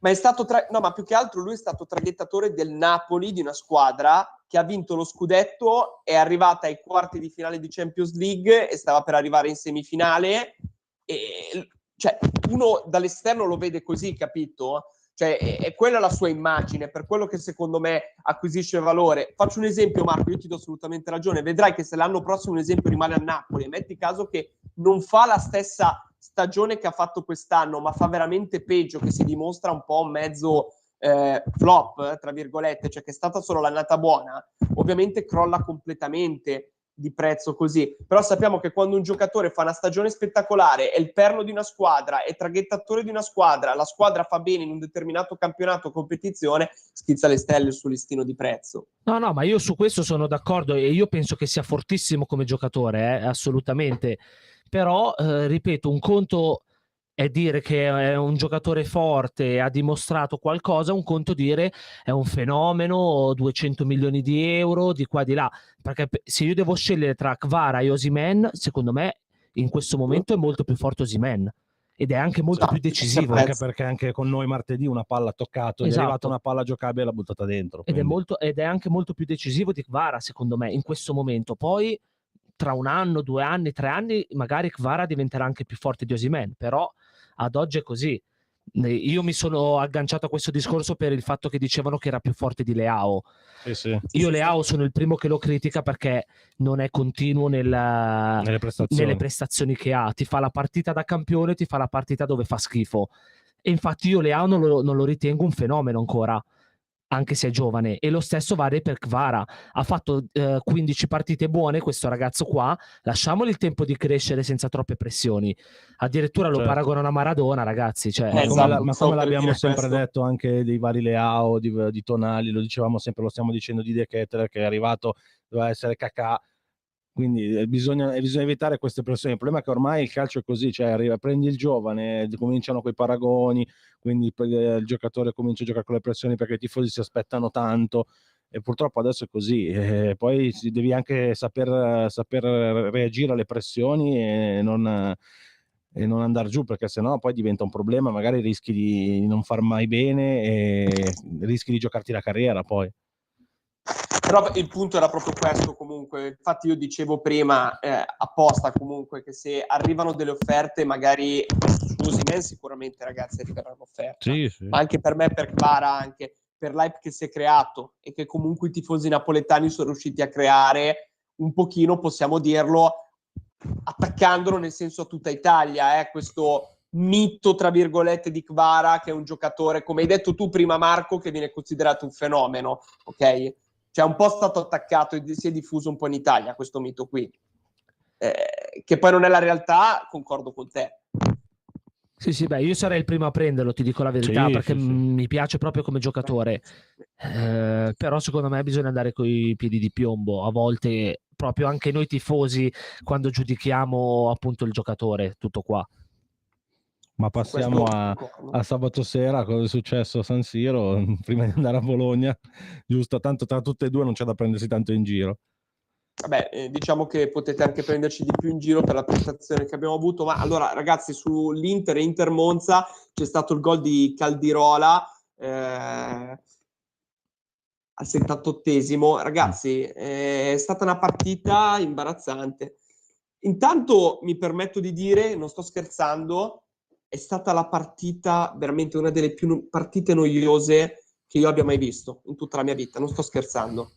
Ma è stato ma più che altro lui è stato traghettatore del Napoli, di una squadra che ha vinto lo scudetto, è arrivata ai quarti di finale di Champions League e stava per arrivare in semifinale, e cioè uno dall'esterno lo vede così, capito? Cioè è quella la sua immagine, per quello che secondo me acquisisce valore. Faccio un esempio, Marco, io ti do assolutamente ragione, vedrai che se l'anno prossimo un esempio rimane a Napoli, metti caso che non fa la stessa stagione che ha fatto quest'anno, ma fa veramente peggio, che si dimostra un po' un mezzo flop, tra virgolette, cioè che è stata solo l'annata buona, ovviamente crolla completamente di prezzo così. Però sappiamo che quando un giocatore fa una stagione spettacolare, è il perno di una squadra, è traghettatore di una squadra, la squadra fa bene in un determinato campionato o competizione, schizza le stelle il suo listino di prezzo. No, ma io su questo sono d'accordo e io penso che sia fortissimo come giocatore, assolutamente. Però, ripeto, un conto è dire che è un giocatore forte, ha dimostrato qualcosa, un conto dire è un fenomeno, 200 milioni di euro, di qua di là. Perché se io devo scegliere tra Kvara e Osimhen, secondo me in questo momento è molto più forte Osimhen. Ed è anche molto più decisivo. Anche perché anche con noi martedì una palla ha toccato, gli è arrivata una palla giocabile e l'ha buttata dentro. Ed è anche molto più decisivo di Kvara, secondo me, in questo momento. Poi tra un anno, 2 anni, 3 anni, magari Kvara diventerà anche più forte di Osimhen, però ad oggi è così. Io mi sono agganciato a questo discorso per il fatto che dicevano che era più forte di Leao. Io Leao sono il primo che lo critica perché non è continuo nelle prestazioni che ha. Ti fa la partita da campione, ti fa la partita dove fa schifo. E infatti io Leao non lo ritengo un fenomeno ancora, anche se è giovane, e lo stesso vale per Kvara. Ha fatto 15 partite buone questo ragazzo qua, lasciamogli il tempo di crescere senza troppe pressioni. Addirittura lo paragonano a Maradona, ragazzi, cioè, ma come l'abbiamo sempre detto anche dei vari Leao, di Tonali, lo dicevamo sempre, lo stiamo dicendo di De Ketelaere, che è arrivato, doveva essere Kakà. Quindi bisogna evitare queste pressioni. Il problema è che ormai il calcio è così, cioè prendi il giovane, cominciano quei paragoni, quindi il giocatore comincia a giocare con le pressioni perché i tifosi si aspettano tanto, e purtroppo adesso è così. E poi devi anche saper reagire alle pressioni e non andare giù, perché sennò poi diventa un problema, magari rischi di non far mai bene e rischi di giocarti la carriera poi. Però il punto era proprio questo, comunque. Infatti io dicevo prima, apposta comunque, che se arrivano delle offerte, magari su Osimhen sicuramente, ragazzi, arriveranno offerte. Sì. Ma anche per me, per Kvara, anche per l'hype che si è creato e che comunque i tifosi napoletani sono riusciti a creare un pochino, possiamo dirlo, attaccandolo nel senso a tutta Italia, questo mito, tra virgolette, di Kvara, che è un giocatore, come hai detto tu prima, Marco, che viene considerato un fenomeno, ok? Cioè un po' stato attaccato e si è diffuso un po' in Italia questo mito qui, che poi non è la realtà, concordo con te. Sì, beh, io sarei il primo a prenderlo, ti dico la verità, perché mi piace proprio come giocatore, però secondo me bisogna andare coi piedi di piombo, a volte proprio anche noi tifosi, quando giudichiamo appunto il giocatore, tutto qua. Ma passiamo a sabato sera, cosa è successo a San Siro prima di andare a Bologna, giusto? Tanto tra tutte e due non c'è da prendersi tanto in giro. Vabbè, diciamo che potete anche prenderci di più in giro per la prestazione che abbiamo avuto, ma allora ragazzi, sull'Inter e Inter Monza c'è stato il gol di Caldirola, al 78esimo. Ragazzi, è stata una partita imbarazzante. Intanto mi permetto di dire, non sto scherzando, è stata la partita, veramente una delle più partite noiose che io abbia mai visto in tutta la mia vita, non sto scherzando.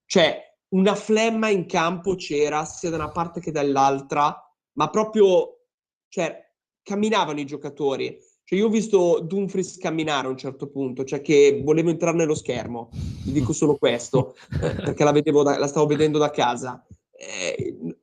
Cioè, una flemma in campo c'era sia da una parte che dall'altra, ma proprio, cioè, camminavano i giocatori. Cioè, io ho visto Dumfries camminare a un certo punto, cioè che volevo entrare nello schermo, vi dico solo questo, perché la stavo vedendo da casa.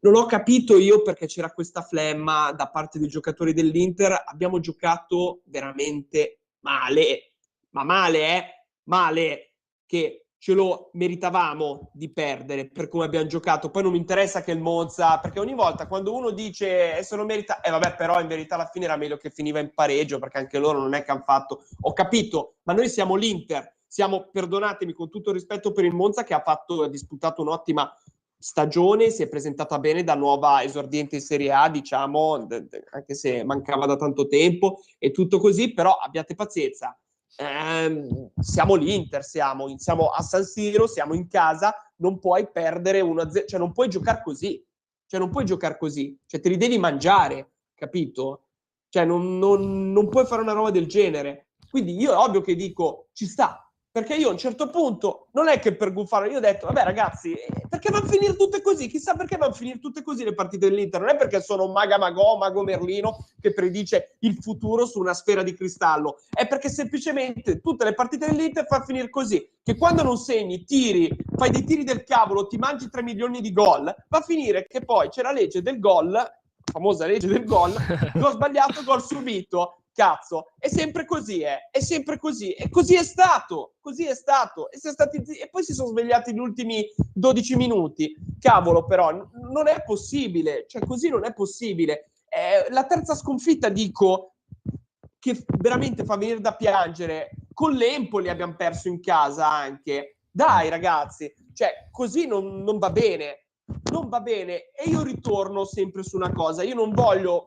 Non ho capito io perché c'era questa flemma da parte dei giocatori dell'Inter. Abbiamo giocato veramente male, ma male, che ce lo meritavamo di perdere per come abbiamo giocato. Poi non mi interessa che il Monza, perché ogni volta quando uno dice se lo merita, vabbè, però in verità alla fine era meglio che finiva in pareggio, perché anche loro non è che hanno fatto, ho capito, ma noi siamo l'Inter, siamo, perdonatemi con tutto il rispetto per il Monza, che ha disputato un'ottima stagione, si è presentata bene da nuova esordiente in Serie A, diciamo, anche se mancava da tanto tempo e tutto così, però abbiate pazienza. Siamo l'Inter, siamo a San Siro, siamo in casa, non puoi perdere 1-0, cioè non puoi giocare così, cioè te li devi mangiare, capito? Cioè non puoi fare una roba del genere. Quindi io è ovvio che dico ci sta, perché io a un certo punto non è che per guffare, io ho detto vabbè ragazzi, perché vanno a finire tutte così? Chissà perché vanno a finire tutte così le partite dell'Inter, non è perché sono Mago Merlino che predice il futuro su una sfera di cristallo, è perché semplicemente tutte le partite dell'Inter fanno finire così, che quando non segni, tiri, fai dei tiri del cavolo, ti mangi 3 milioni di gol, va a finire che poi c'è la legge del gol, la famosa legge del gol sbagliato, gol subito. Cazzo, è sempre così, è sempre così, e così è stato, e poi si sono svegliati gli ultimi 12 minuti, cavolo, però non è possibile, cioè così non è possibile. La terza sconfitta, dico, che veramente fa venire da piangere. Con l'Empoli abbiamo perso in casa anche, dai ragazzi, cioè così non va bene. Non va bene, e io ritorno sempre su una cosa, io non voglio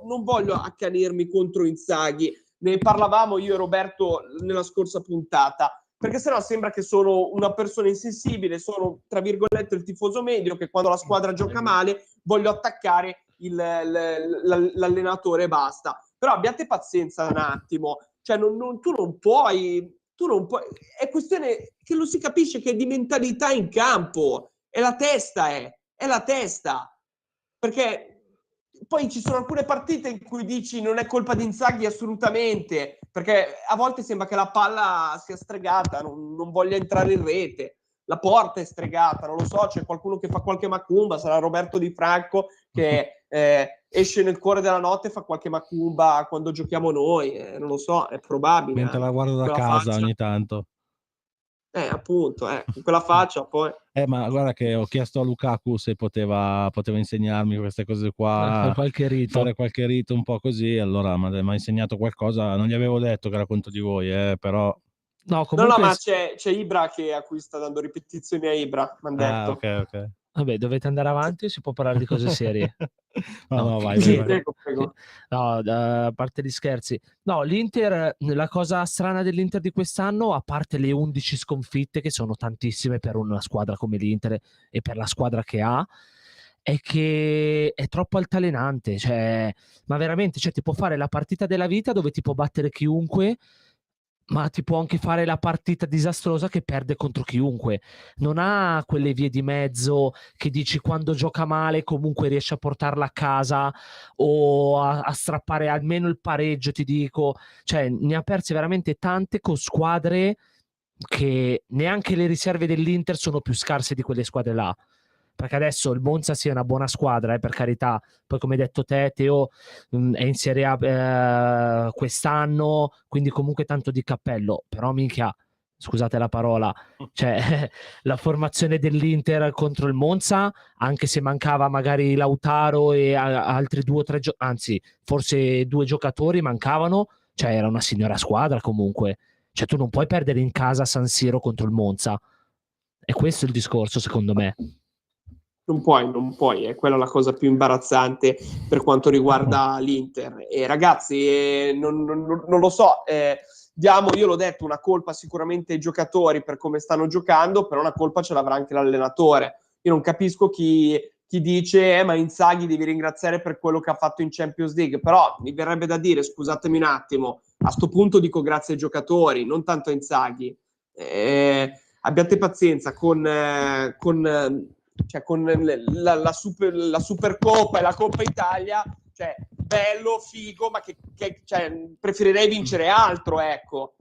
accanirmi contro Inzaghi, ne parlavamo io e Roberto nella scorsa puntata, perché sennò sembra che sono una persona insensibile, sono tra virgolette il tifoso medio che quando la squadra gioca male voglio attaccare l'allenatore e basta. Però abbiate pazienza un attimo, cioè tu non puoi, è questione che lo si capisce che è di mentalità in campo, è la testa, perché poi ci sono alcune partite in cui dici non è colpa di Inzaghi assolutamente, perché a volte sembra che la palla sia stregata, non voglia entrare in rete, la porta è stregata, non lo so, c'è qualcuno che fa qualche macumba, sarà Roberto Di Franco che esce nel cuore della notte e fa qualche macumba quando giochiamo noi, non lo so, è probabile. Mentre la guardo da casa ogni tanto. Appunto, con quella faccia poi. Ma guarda che ho chiesto a Lukaku se poteva insegnarmi queste cose qua, fare qualche rito un po' così, allora mi ha insegnato qualcosa, non gli avevo detto che era conto di voi, però... No, comunque... no, ma c'è Ibra a cui sta dando ripetizioni a Ibra, mi hanno detto. Ok. Vabbè, dovete andare avanti, si può parlare di cose serie. No, vai. Prego. No, a parte gli scherzi. No, l'Inter, la cosa strana dell'Inter di quest'anno, a parte le 11 sconfitte, che sono tantissime per una squadra come l'Inter e per la squadra che ha, è che è troppo altalenante. Cioè, ma veramente, cioè, ti può fare la partita della vita dove ti può battere chiunque, ma ti può anche fare la partita disastrosa che perde contro chiunque. Non ha quelle vie di mezzo che dici quando gioca male comunque riesce a portarla a casa o a strappare almeno il pareggio, ti dico. Cioè, ne ha perse veramente tante con squadre che neanche le riserve dell'Inter sono più scarse di quelle squadre là. Perché adesso il Monza sia una buona squadra, per carità. Poi come hai detto te, Teo, è in Serie A quest'anno, quindi comunque tanto di cappello. Però minchia, scusate la parola, cioè la formazione dell'Inter contro il Monza, anche se mancava magari Lautaro e altri 2 o 3 anzi forse 2 giocatori mancavano, cioè era una signora squadra comunque. Cioè tu non puoi perdere in casa a San Siro contro il Monza. E questo è il discorso, secondo me. Non puoi, è quella la cosa più imbarazzante per quanto riguarda l'Inter. E ragazzi, non lo so, io l'ho detto, una colpa sicuramente ai giocatori per come stanno giocando, però una colpa ce l'avrà anche l'allenatore. Io non capisco chi dice ma Inzaghi devi ringraziare per quello che ha fatto in Champions League, però mi verrebbe da dire, scusatemi un attimo, a sto punto dico grazie ai giocatori, non tanto a Inzaghi. Abbiate pazienza con la Supercoppa e la Coppa Italia, cioè bello, figo, ma che preferirei vincere altro, ecco.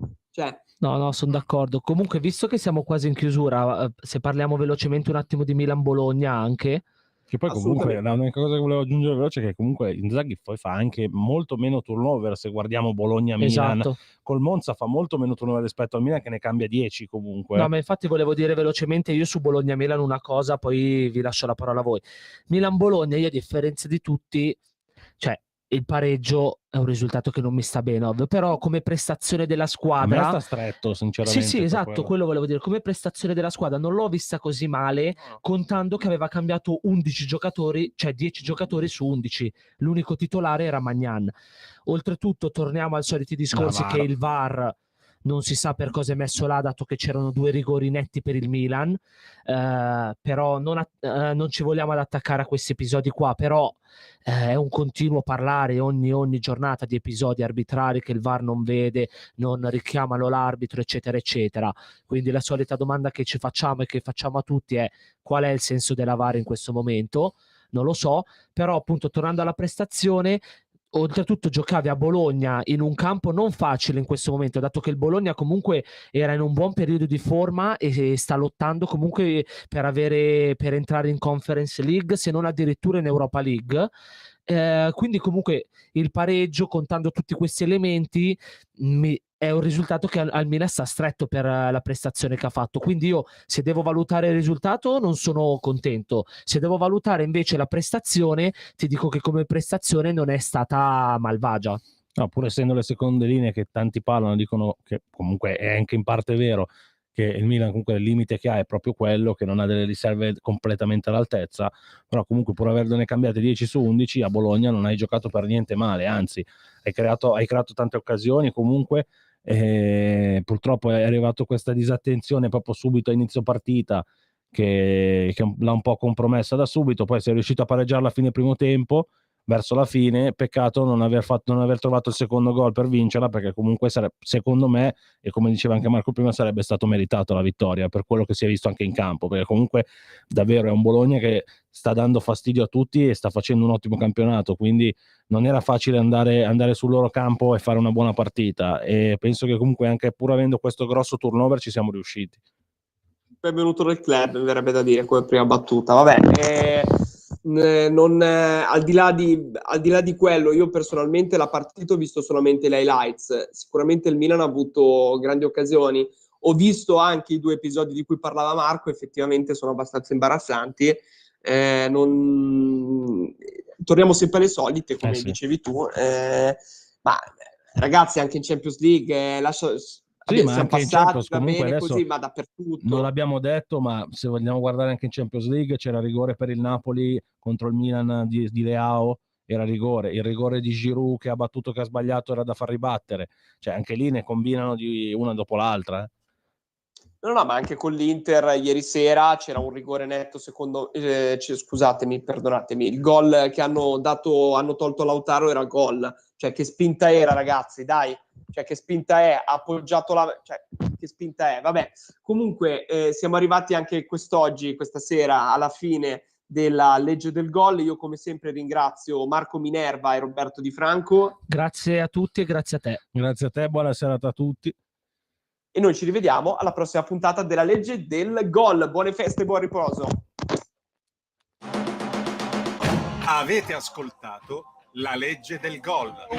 No, sono d'accordo. Comunque, visto che siamo quasi in chiusura, se parliamo velocemente un attimo di Milan-Bologna anche. Che poi comunque l'unica cosa che volevo aggiungere veloce è che comunque Inzaghi poi fa anche molto meno turnover se guardiamo Bologna-Milan. Esatto. Col Monza fa molto meno turnover rispetto al Milan che ne cambia 10 comunque. No, ma infatti volevo dire velocemente io su Bologna-Milan una cosa, poi vi lascio la parola a voi. Milan-Bologna, io a differenza di tutti, cioè il pareggio è un risultato che non mi sta bene, ovvio, però come prestazione della squadra... A me sta stretto, sinceramente. Sì, esatto, quello volevo dire. Come prestazione della squadra non l'ho vista così male, contando che aveva cambiato 11 giocatori, cioè 10 giocatori su 11. L'unico titolare era Maignan. Oltretutto torniamo ai soliti discorsi che il VAR non si sa per cosa è messo là, dato che c'erano 2 rigori netti per il Milan, però non ci vogliamo ad attaccare a questi episodi qua, però è un continuo parlare ogni giornata di episodi arbitrari che il VAR non vede, non richiamano l'arbitro, eccetera, eccetera. Quindi la solita domanda che ci facciamo e che facciamo a tutti è: qual è il senso della VAR in questo momento? Non lo so, però appunto tornando alla prestazione, oltretutto giocavi a Bologna in un campo non facile in questo momento, dato che il Bologna comunque era in un buon periodo di forma e sta lottando comunque per entrare in Conference League, se non addirittura in Europa League. Quindi comunque il pareggio, contando tutti questi elementi, è un risultato che al Milan sta stretto per la prestazione che ha fatto. Quindi io, se devo valutare il risultato, non sono contento. Se devo valutare invece la prestazione, ti dico che come prestazione non è stata malvagia. No, pur essendo le seconde linee che tanti parlano, dicono che comunque è anche in parte vero, che il Milan comunque il limite che ha è proprio quello, che non ha delle riserve completamente all'altezza, però comunque pur averne cambiate 10 su 11 a Bologna non hai giocato per niente male, anzi hai creato tante occasioni comunque. Purtroppo è arrivato questa disattenzione proprio subito a inizio partita che l'ha un po' compromessa da subito, poi sei riuscito a pareggiarla a fine primo tempo, verso la fine, peccato non aver trovato il secondo gol per vincerla, perché comunque secondo me, e come diceva anche Marco prima, sarebbe stato meritato la vittoria per quello che si è visto anche in campo, perché comunque davvero è un Bologna che sta dando fastidio a tutti e sta facendo un ottimo campionato, quindi non era facile andare sul loro campo e fare una buona partita, e penso che comunque anche pur avendo questo grosso turnover ci siamo riusciti. Benvenuto nel club, mi verrebbe da dire come prima battuta. Vabbè, al di là di quello, io personalmente la partita ho visto solamente le highlights. Sicuramente il Milan ha avuto grandi occasioni. Ho visto anche i 2 episodi di cui parlava Marco, effettivamente sono abbastanza imbarazzanti. Torniamo sempre alle solite, come dicevi tu. Ma ragazzi, anche in Champions League Sì, ma anche in Champions comunque adesso così, ma dappertutto. Non l'abbiamo detto, ma se vogliamo guardare anche in Champions League c'era rigore per il Napoli contro il Milan di Leao, era rigore. Il rigore di Giroud che ha battuto, che ha sbagliato, era da far ribattere. Cioè anche lì ne combinano di una dopo l'altra. No, ma anche con l'Inter ieri sera c'era un rigore netto, scusatemi, perdonatemi, il gol che hanno tolto Lautaro era gol. Cioè che spinta era, ragazzi, dai. Cioè che spinta è, ha appoggiato che spinta è, vabbè. Comunque siamo arrivati anche questa sera, alla fine della legge del gol. Io come sempre ringrazio Marco Minerva e Roberto Di Franco. Grazie a tutti e grazie a te. Grazie a te, buona serata a tutti. E noi ci rivediamo alla prossima puntata della legge del gol. Buone feste e buon riposo. Avete ascoltato La legge del gol.